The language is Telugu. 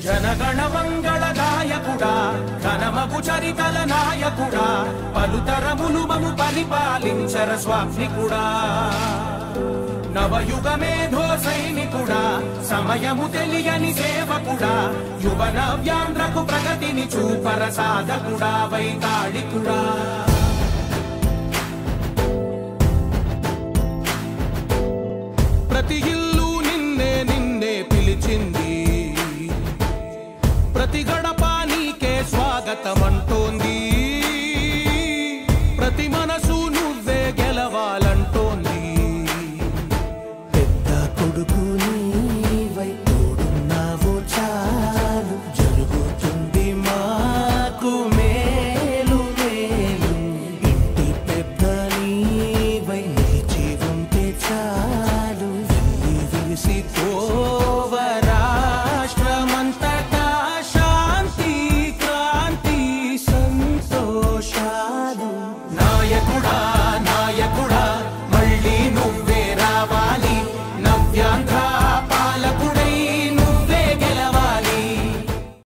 జనగణ మంగళ గాయకుడా ఘనమగు చరితల నాయకుడా పలుతరములు మము పరిపాలించర స్వామికుడా నవయుగ మేధో సైనికుడా సమయము తెలియని సేవకుడా యువ నవ్యాంధ్రకు ప్రగతిని చూపర సాధకుడా వైతాళికుడా ప్రతి ఇల్లు నిన్నే నిన్నే పిలిచింది ప్రతి గడప నీకే స్వాగతమంటోంది ప్రతి మనసు నువ్వే గెలవాలంటోంది పెద్ద కొడుకు నీవై తోడున్నావు చాలు జరుగుతుంది మాకు మేలు మేలు ఇంటి పెద్ద నీవై నిలిచి ఉంటే చాలు వెళ్ళి విలిసి పోవ రాష్ట్రమంతటా శాంతి క్రాంతి సంతోషాలు నాయకుడా నాయకుడా మళ్ళీ నువ్వే రావాలి నవ్యాంధ్ర